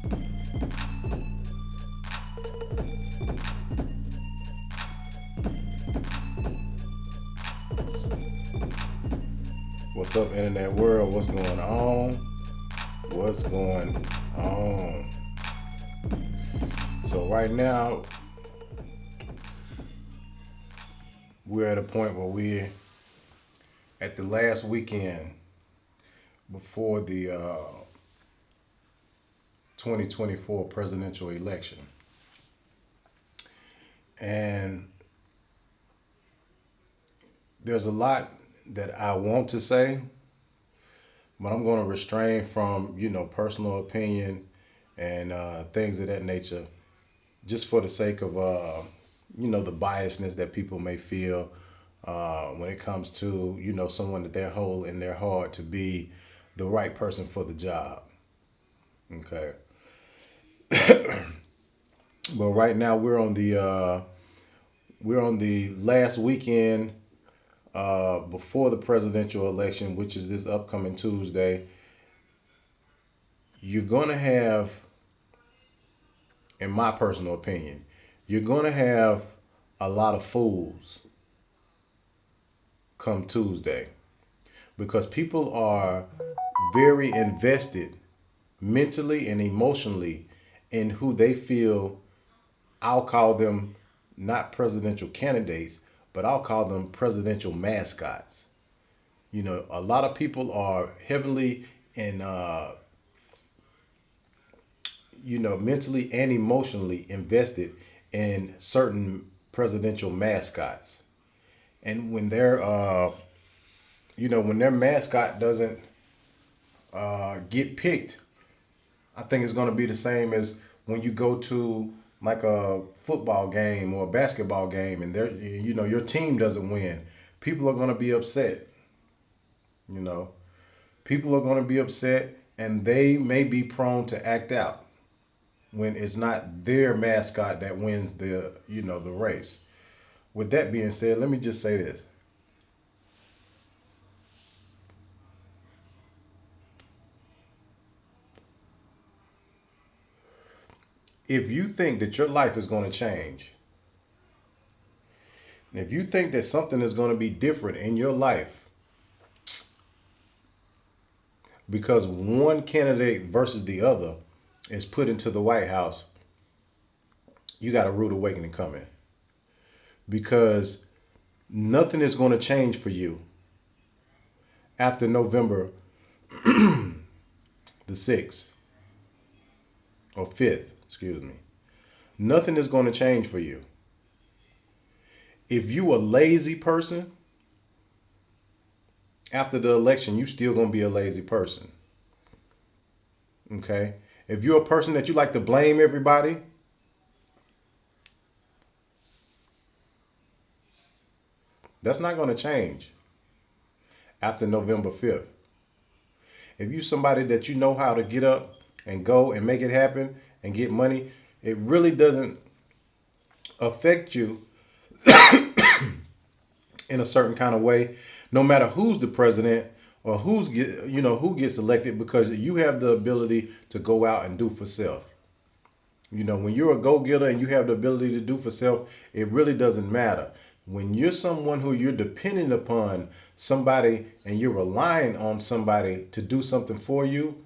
What's up, internet world? What's going on? What's going on? So right now we're at a point where we're at the last weekend before the 2024 presidential election, and there's a lot that I want to say, but I'm going to restrain from personal opinion and things of that nature, just for the sake of the biasness that people may feel when it comes to someone that they hold in their heart to be the right person for the job. Okay, but right now we're on the last weekend before the presidential election, which is this upcoming Tuesday. You're gonna have, in my personal opinion, you're gonna have a lot of fools come Tuesday because people are very invested mentally and emotionally in who they feel. I'll call them not presidential candidates, but I'll call them presidential mascots. A lot of people are heavily and mentally and emotionally invested in certain presidential mascots. And when their mascot doesn't get picked, I think it's going to be the same as when you go to like a football game or a basketball game and your team doesn't win. People are going to be upset. You know, people are going to be upset and they may be prone to act out when it's not their mascot that wins the race. With that being said, let me just say this. If you think that your life is going to change, if you think that something is going to be different in your life because one candidate versus the other is put into the White House, you got a rude awakening coming. Because nothing is going to change for you after November the 6th or 5th, excuse me. Nothing is going to change for you. If you a lazy person, after the election, you still going to be a lazy person. Okay? If you're a person that you like to blame everybody, that's not going to change after November 5th. If you somebody that you know how to get up and go and make it happen and get money, it really doesn't affect you in a certain kind of way, no matter who's the president or who gets elected, because you have the ability to go out and do for self. When you're a go-getter and you have the ability to do for self, it really doesn't matter. When you're someone who you're dependent upon somebody and you're relying on somebody to do something for you,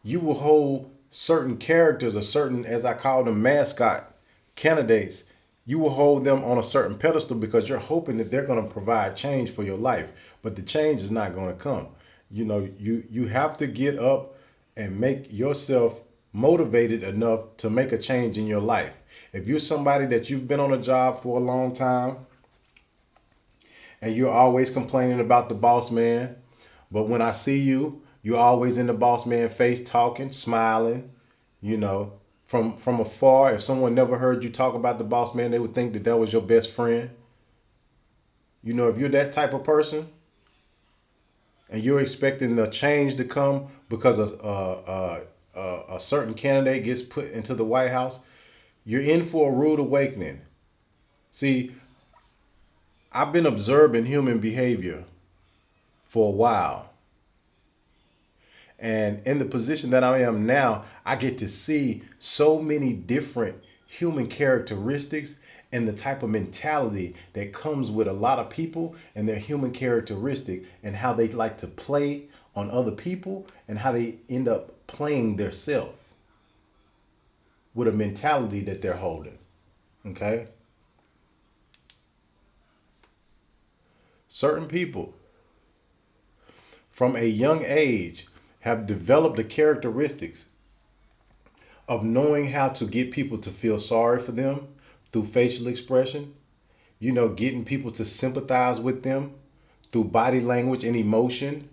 you will hold certain characters or certain, as I call them, mascot candidates. You will hold them on a certain pedestal because you're hoping that they're going to provide change for your life, but the change is not going to come. You have to get up and make yourself motivated enough to make a change in your life. If you're somebody that you've been on a job for a long time and you're always complaining about the boss man, but when I see you, you're always in the boss man face talking, smiling, you know, from afar. If someone never heard you talk about the boss man, they would think that was your best friend. If you're that type of person and you're expecting the change to come because a certain candidate gets put into the White House, you're in for a rude awakening. See, I've been observing human behavior for a while. And in the position that I am now, I get to see so many different human characteristics and the type of mentality that comes with a lot of people and their human characteristic and how they like to play on other people and how they end up playing their self with a mentality that they're holding. Okay? Certain people from a young age have developed the characteristics of knowing how to get people to feel sorry for them through facial expression, getting people to sympathize with them through body language and emotion.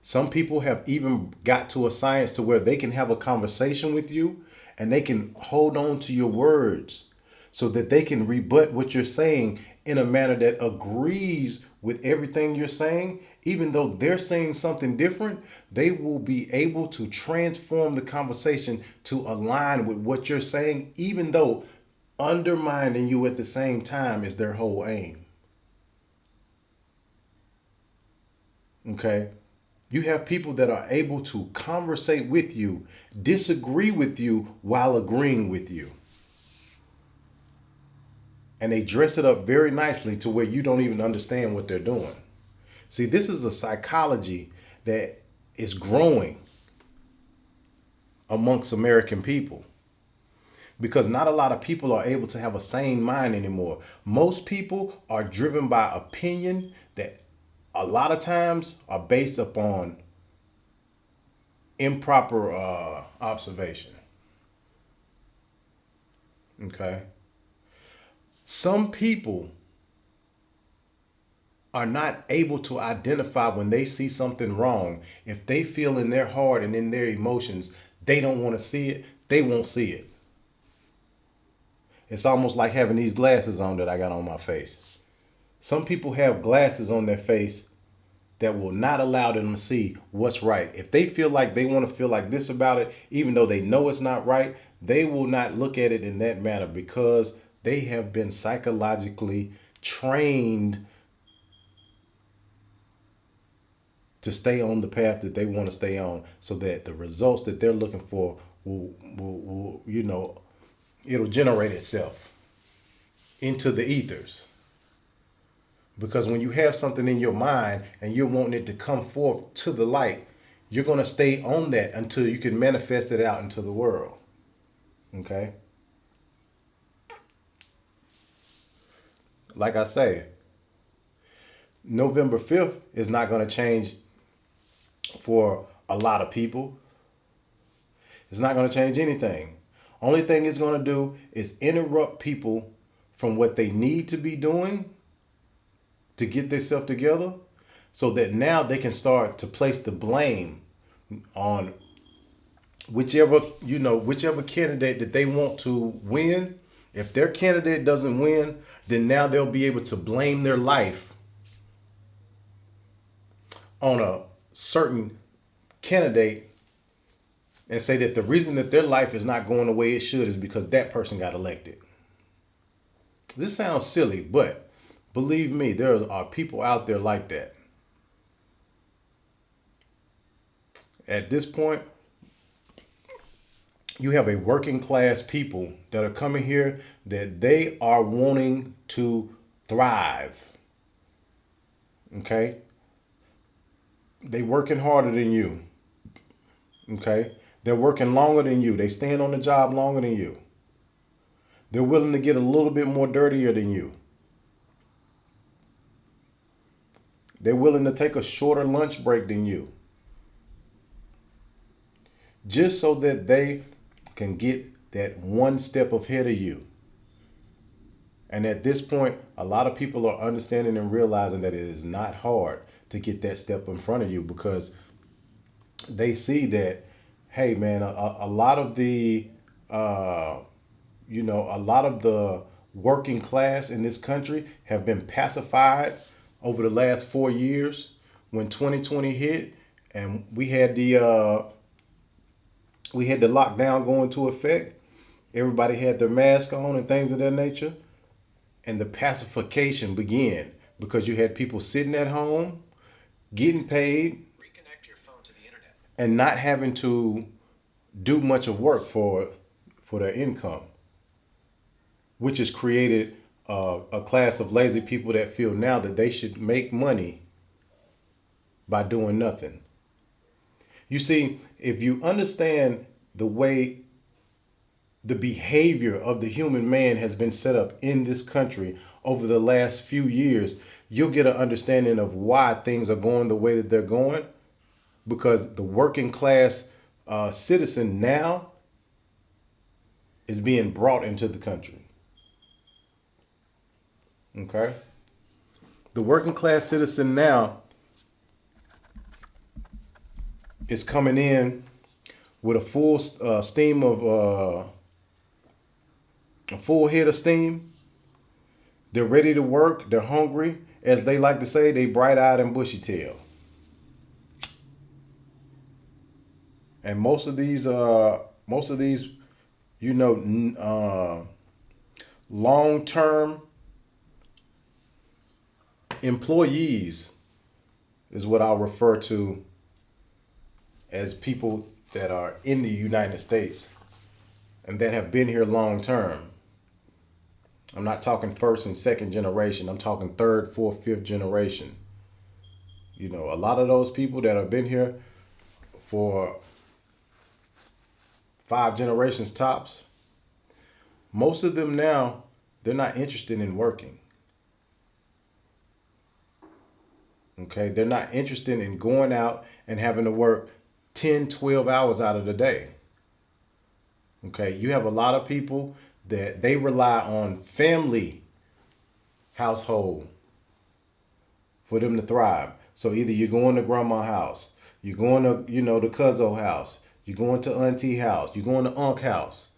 Some people have even got to a science to where they can have a conversation with you and they can hold on to your words so that they can rebut what you're saying in a manner that agrees with everything you're saying. Even though they're saying something different, they will be able to transform the conversation to align with what you're saying, even though undermining you at the same time is their whole aim. Okay? You have people that are able to conversate with you, disagree with you while agreeing with you. And they dress it up very nicely to where you don't even understand what they're doing. See, this is a psychology that is growing amongst American people because not a lot of people are able to have a sane mind anymore. Most people are driven by opinion that a lot of times are based upon improper observation. Okay. Some people are not able to identify when they see something wrong. If they feel in their heart and in their emotions, they don't want to see it, they won't see it. It's almost like having these glasses on that I got on my face. Some people have glasses on their face that will not allow them to see what's right. If they feel like they want to feel like this about it, even though they know it's not right, they will not look at it in that manner because they have been psychologically trained to stay on the path that they want to stay on so that the results that they're looking for will it'll generate itself into the ethers. Because when you have something in your mind and you're wanting it to come forth to the light, you're going to stay on that until you can manifest it out into the world. Okay? Like I say, November 5th is not going to change for a lot of people. It's not going to change anything. Only thing it's going to do is interrupt people from what they need to be doing to get themselves together so that now they can start to place the blame on whichever candidate that they want to win. If their candidate doesn't win, then now they'll be able to blame their life on a certain candidate and say that the reason that their life is not going the way it should is because that person got elected. This sounds silly, but believe me, there are people out there like that. At this point, you have a working class people that are coming here that they are wanting to thrive. Okay? They working harder than you. Okay? They're working longer than you. They stand on the job longer than you. They're willing to get a little bit more dirtier than you. They're willing to take a shorter lunch break than you. Just so that they can get that one step ahead of you. And at this point, a lot of people are understanding and realizing that it is not hard to get that step in front of you because they see that, hey man, a lot of the, a lot of the working class in this country have been pacified over the last 4 years when 2020 hit and we had the lockdown go into effect. Everybody had their mask on and things of that nature. And the pacification began because you had people sitting at home, getting paid. Reconnect your phone to the internet. and not having to do much of work for their income, which has created a class of lazy people that feel now that they should make money by doing nothing. You see, if you understand the way the behavior of the human man has been set up in this country over the last few years, you'll get an understanding of why things are going the way that they're going. Because the working class citizen now is being brought into the country. Okay? The working class citizen now is coming in with a full steam of a full head of steam. They're ready to work. They're hungry. As they like to say, they bright-eyed and bushy-tailed. And most of these, long-term employees is what I'll refer to as people that are in the United States and that have been here long term. I'm not talking first and second generation. I'm talking third, fourth, fifth generation. A lot of those people that have been here for 5 generations tops, most of them now, they're not interested in working. Okay, they're not interested in going out and having to work 10, 12 hours out of the day. Okay, you have a lot of people that they rely on family household for them to thrive. So either you're going to grandma's house, you're going to, the cousin house, you're going to auntie house, you're going to unc house,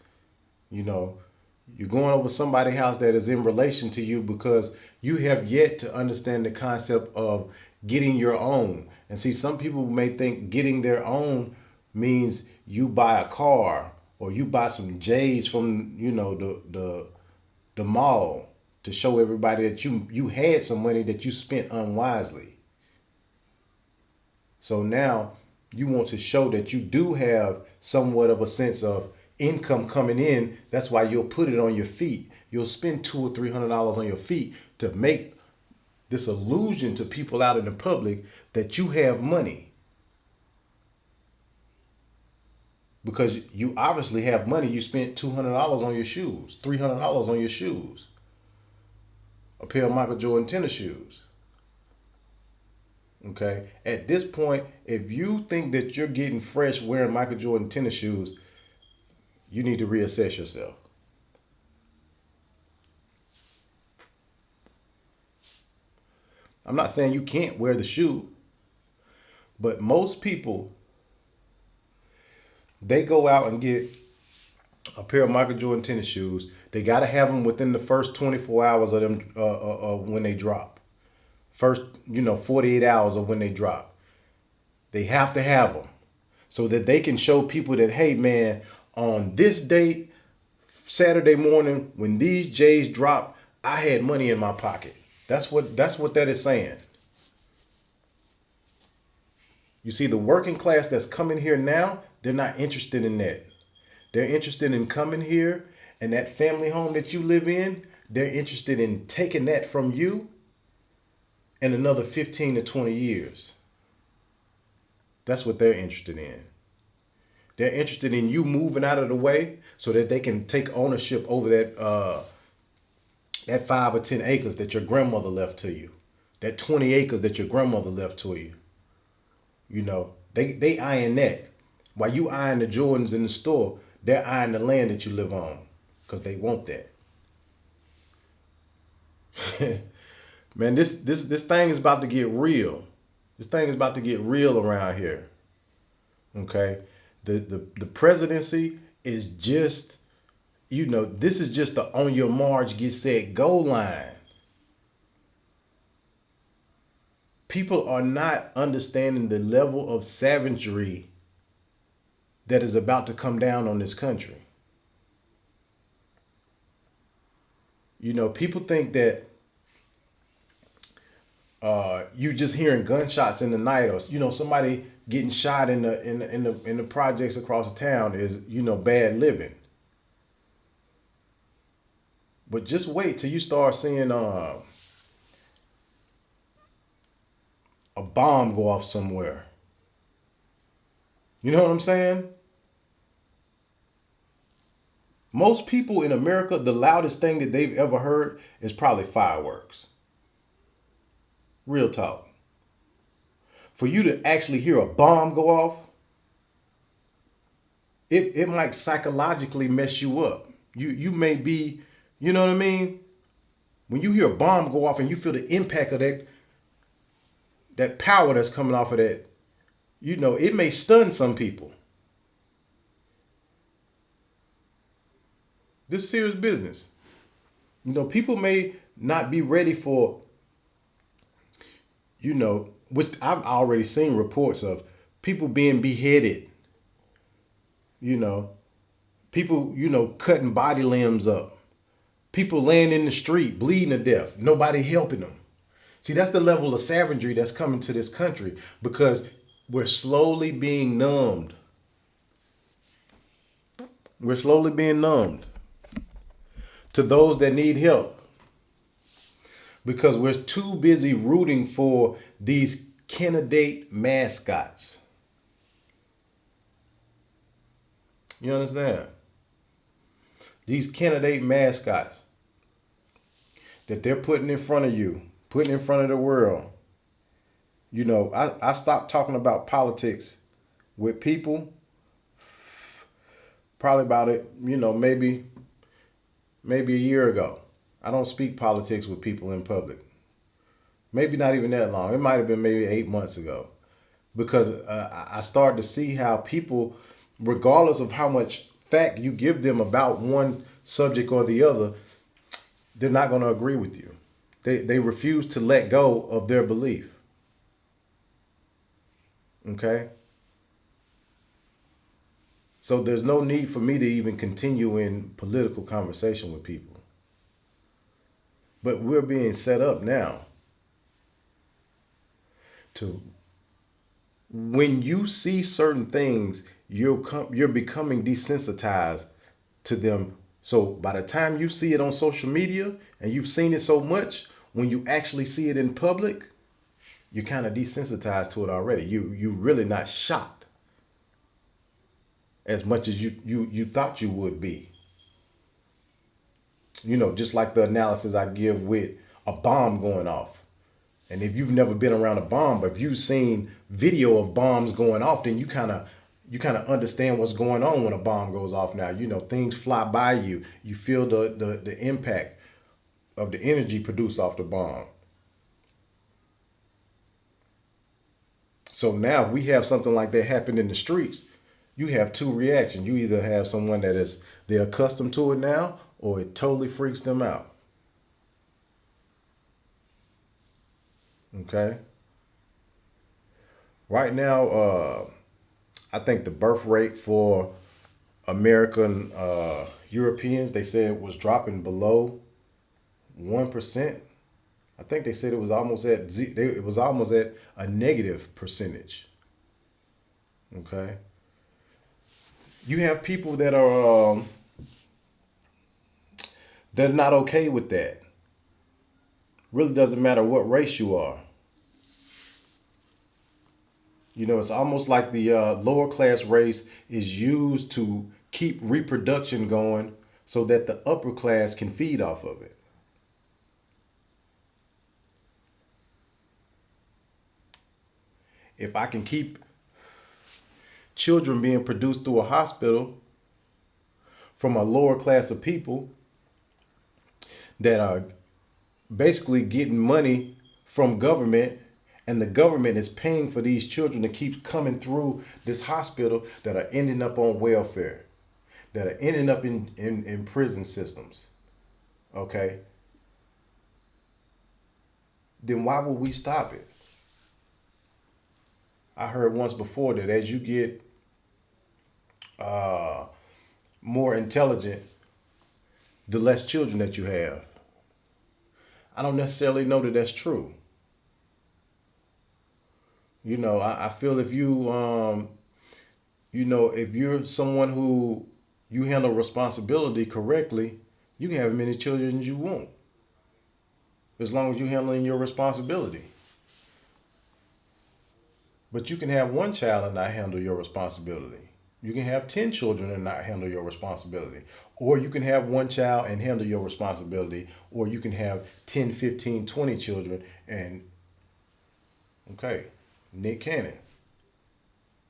you're going over somebody's house that is in relation to you because you have yet to understand the concept of getting your own. And see, some people may think getting their own means you buy a car or you buy some J's from, the mall to show everybody that you had some money that you spent unwisely. So now you want to show that you do have somewhat of a sense of income coming in. That's why you'll put it on your feet. You'll spend $200 or $300 on your feet to make this illusion to people out in the public that you have money. Because you obviously have money. You spent $200 on your shoes, $300 on your shoes, a pair of Michael Jordan tennis shoes. Okay. At this point, if you think that you're getting fresh wearing Michael Jordan tennis shoes, you need to reassess yourself. I'm not saying you can't wear the shoe, but most people, they go out and get a pair of Michael Jordan tennis shoes. They got to have them within the first 24 hours of them when they drop. First, 48 hours of when they drop. They have to have them so that they can show people that, hey, man, on this date, Saturday morning, when these J's drop, I had money in my pocket. That's what that is saying. You see, the working class that's coming here now, they're not interested in that. They're interested in coming here and that family home that you live in, they're interested in taking that from you in another 15 to 20 years. That's what they're interested in. They're interested in you moving out of the way so that they can take ownership over that 5 or 10 acres that your grandmother left to you, that 20 acres that your grandmother left to you. They eyeing that. While you eyeing the Jordans in the store, they're eyeing the land that you live on because they want that. Man, this thing is about to get real. This thing is about to get real around here. Okay? The presidency is just, this is just the on your march, get set, go line. People are not understanding the level of savagery that is about to come down on this country. People think that you just hearing gunshots in the night or, somebody getting shot in the projects across the town is, bad living. But just wait till you start seeing a bomb go off somewhere. You know what I'm saying? Most people in America, the loudest thing that they've ever heard is probably fireworks. Real talk. For you to actually hear a bomb go off, it might psychologically mess you up. You may be, you know what I mean? When you hear a bomb go off and you feel the impact of that power that's coming off of that, it may stun some people. This is serious business. People may not be ready for, which I've already seen reports of people being beheaded, you know, people, cutting body limbs up, people laying in the street, bleeding to death, nobody helping them. See, that's the level of savagery that's coming to this country because we're slowly being numbed. We're slowly being numbed to those that need help because we're too busy rooting for these candidate mascots. You understand? These candidate mascots that they're putting in front of you, putting in front of the world. I stopped talking about politics with people probably about it, maybe a year ago. I don't speak politics with people in public. Maybe not even that long. It might have been maybe 8 months ago. Because I started to see how people, regardless of how much fact you give them about one subject or the other, they're not going to agree with you. They refuse to let go of their belief. Okay? So there's no need for me to even continue in political conversation with people. But we're being set up now to, when you see certain things, you're becoming desensitized to them. So by the time you see it on social media and you've seen it so much, when you actually see it in public, you're kind of desensitized to it already. You really not shocked as much as you thought you would be. Just like the analysis I give with a bomb going off. And if you've never been around a bomb, but if you've seen video of bombs going off, then you kind of understand what's going on when a bomb goes off now. Things fly by you. You feel the impact of the energy produced off the bomb. So now we have something like that happen in the streets. You have two reactions. You either have someone they're accustomed to it now, or it totally freaks them out. Okay. Right now, I think the birth rate for American Europeans, they said was dropping below 1%. I think they said it was almost at a negative percentage. Okay. You have people that are they're not okay with that. Really doesn't matter what race you are. It's almost like the lower class race is used to keep reproduction going so that the upper class can feed off of it. If I can keep children being produced through a hospital from a lower class of people that are basically getting money from government, and the government is paying for these children to keep coming through this hospital, that are ending up on welfare, that are ending up in prison systems. Okay? Then why would we stop it? I heard once before that as you get more intelligent, the less children that you have. I don't necessarily know that that's true. I feel if if you're someone who you handle responsibility correctly, you can have as many children as you want, as long as you're handling your responsibility. But you can have one child and not handle your responsibility. You can have 10 children and not handle your responsibility. Or you can have one child and handle your responsibility. Or you can have 10, 15, 20 children and, okay, Nick Cannon.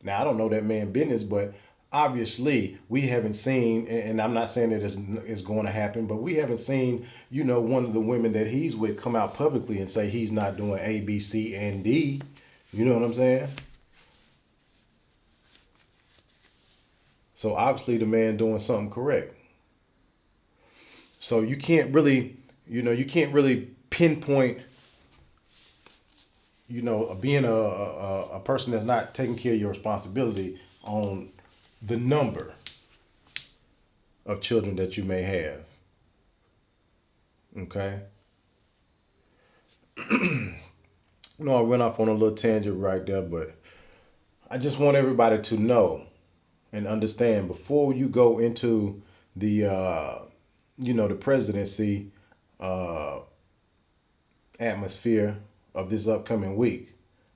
Now, I don't know that man business, but obviously we haven't seen, and I'm not saying that it's going to happen, but we haven't seen, one of the women that he's with come out publicly and say he's not doing A, B, C, and D. You know what I'm saying? So obviously the man doing something correct. So you can't really pinpoint, being a person that's not taking care of your responsibility on the number of children that you may have. Okay. I went off on a little tangent right there, but I just want everybody to know and understand before you go into the the presidency uh, atmosphere of this upcoming week,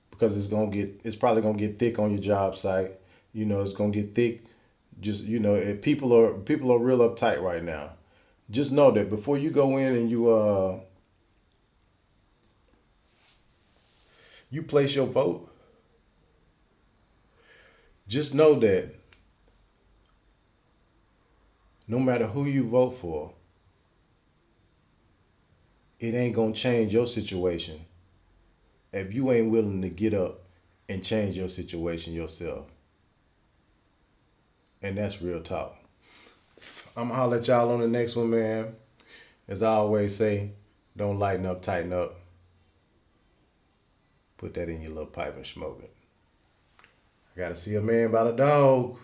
because it's probably gonna get thick on your job site. It's gonna get thick. Just people are real uptight right now. Just know that before you go in and you place your vote, just know that no matter who you vote for, it ain't gonna change your situation if you ain't willing to get up and change your situation yourself. And that's real talk. I'm gonna holler at y'all on the next one, man. As I always say, don't lighten up, tighten up. Put that in your little pipe and smoke it. I gotta see a man about a dog.